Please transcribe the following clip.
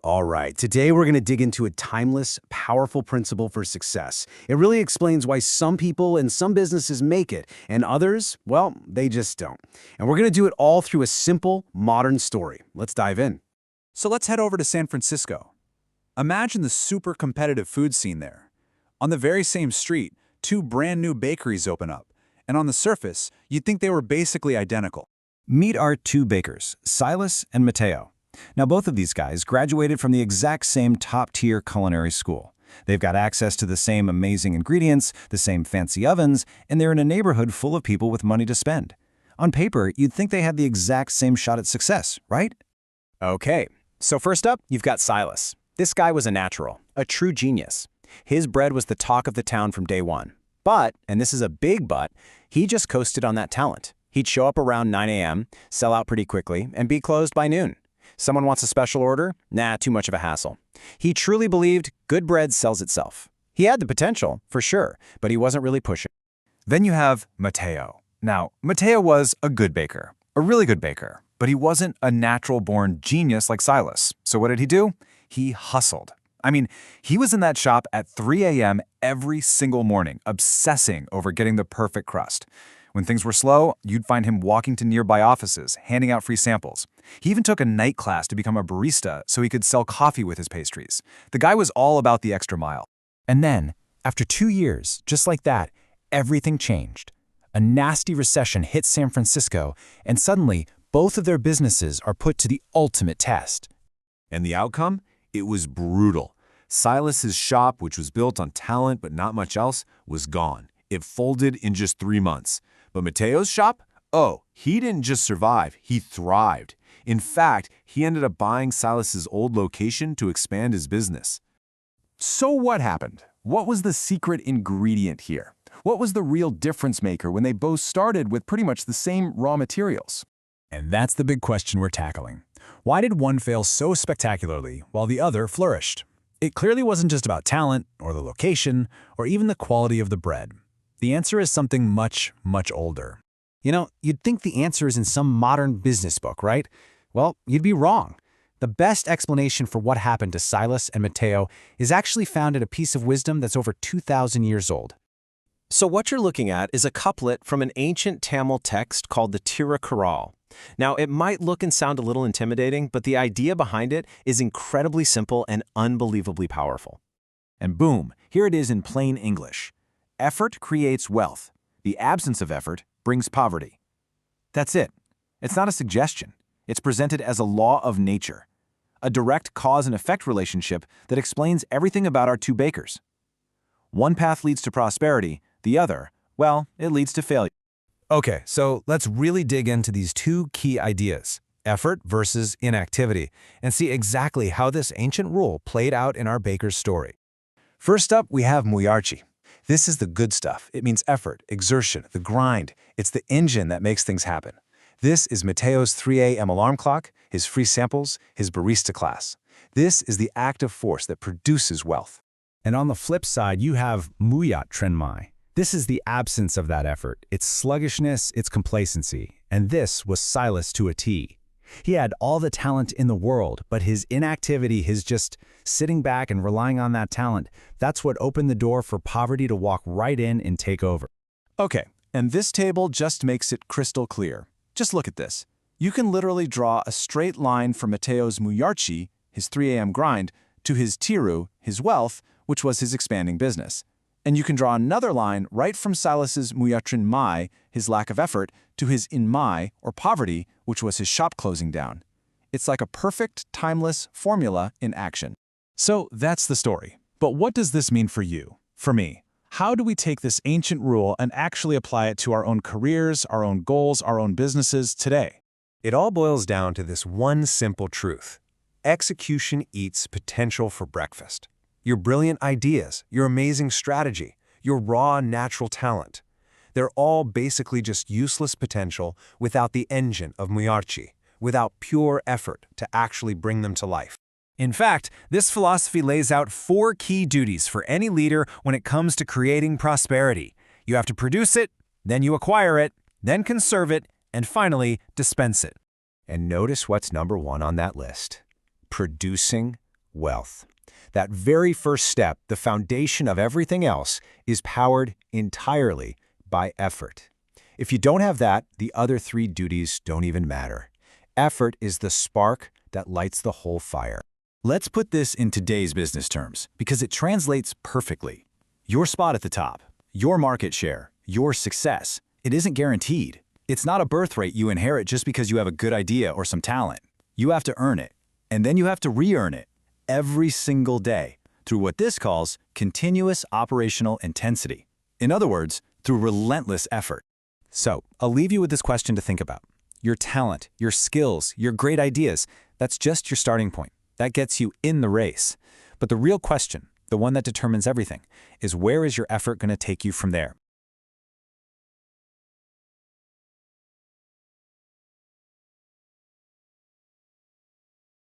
All right, today we're going to dig into a timeless, powerful principle for success. It really explains why some people and some businesses make it, and others, well, they just don't. And we're going to do it all through a simple, modern story. Let's dive in. So let's head over to San Francisco. Imagine the super competitive food scene there. On the very same street, two brand new bakeries open up, and on the surface, you'd think they were basically identical. Meet our two bakers, Silas and Mateo. Now, both of these guys graduated from the exact same top-tier culinary school. They've got access to the same amazing ingredients, the same fancy ovens, and they're in a neighborhood full of people with money to spend. On paper, you'd think they had the exact same shot at success, right? Okay, so first up, you've got Silas. This guy was a natural, a true genius. His bread was the talk of the town from day one. But, and this is a big but, he just coasted on that talent. He'd show up around 9 a.m., sell out pretty quickly, and be closed by noon. Someone wants a special order? Nah, too much of a hassle. He truly believed good bread sells itself. He had the potential, for sure, but he wasn't really pushing. Then you have Mateo. Now, Mateo was a good baker, a really good baker, but he wasn't a natural-born genius like Silas. So what did he do? He hustled. I mean, he was in that shop at 3 a.m. every single morning, obsessing over getting the perfect crust. When things were slow, you'd find him walking to nearby offices, handing out free samples. He even took a night class to become a barista so he could sell coffee with his pastries. The guy was all about the extra mile. And then, after 2 years, just like that, everything changed. A nasty recession hit San Francisco, and suddenly, both of their businesses are put to the ultimate test. And the outcome? It was brutal. Silas's shop, which was built on talent but not much else, was gone. It folded in just 3 months. But Mateo's shop? Oh, he didn't just survive, he thrived. In fact, he ended up buying Silas's old location to expand his business. So what happened? What was the secret ingredient here? What was the real difference maker when they both started with pretty much the same raw materials? And that's the big question we're tackling. Why did one fail so spectacularly while the other flourished? It clearly wasn't just about talent, or the location, or even the quality of the bread. The answer is something much, much older. You know, you'd think the answer is in some modern business book, right? Well, you'd be wrong. The best explanation for what happened to Silas and Mateo is actually found in a piece of wisdom that's over 2,000 years old. So what you're looking at is a couplet from an ancient Tamil text called the Tirukkural. Now, it might look and sound a little intimidating, but the idea behind it is incredibly simple and unbelievably powerful. And boom, here it is in plain English. Effort creates wealth. The absence of effort brings poverty. That's it. It's not a suggestion. It's presented as a law of nature, a direct cause and effect relationship that explains everything about our two bakers. One path leads to prosperity, the other, well, it leads to failure. Okay, so let's really dig into these two key ideas, effort versus inactivity, and see exactly how this ancient rule played out in our baker's story. First up, we have Muyarchi. This is the good stuff. It means effort, exertion, the grind. It's the engine that makes things happen. This is Mateo's 3 a.m. alarm clock, his free samples, his barista class. This is the active force that produces wealth. And on the flip side, you have Muyat Trenmai. This is the absence of that effort, its sluggishness, its complacency. And this was Silas to a T. He had all the talent in the world, but his inactivity, his just sitting back and relying on that talent, that's what opened the door for poverty to walk right in and take over. Okay, and this table just makes it crystal clear. Just look at this. You can literally draw a straight line from Mateo's Muyarchi, his 3 a.m. grind, to his Tiru, his wealth, which was his expanding business. And you can draw another line right from Silas's Muyatrin Mai, his lack of effort, to his Inmai, or poverty, which was his shop closing down. It's like a perfect, timeless formula in action. So that's the story. But what does this mean for you? For me? How do we take this ancient rule and actually apply it to our own careers, our own goals, our own businesses today? It all boils down to this one simple truth. Execution eats potential for breakfast. Your brilliant ideas, your amazing strategy, your raw natural talent. They're all basically just useless potential without the engine of Muyarchi, without pure effort to actually bring them to life. In fact, this philosophy lays out 4 key duties for any leader when it comes to creating prosperity. You have to produce it, then you acquire it, then conserve it, and finally, dispense it. And notice what's number 1 on that list. Producing wealth. That very first step, the foundation of everything else, is powered entirely by effort. If you don't have that, the other three duties don't even matter. Effort is the spark that lights the whole fire. Let's put this in today's business terms, because it translates perfectly. Your spot at the top, your market share, your success, it isn't guaranteed. It's not a birthright you inherit just because you have a good idea or some talent. You have to earn it, and then you have to re-earn it every single day through what this calls continuous operational intensity. In other words, through relentless effort. So, I'll leave you with this question to think about. Your talent, your skills, your great ideas, that's just your starting point. That gets you in the race. But the real question, the one that determines everything, is where is your effort going to take you from there?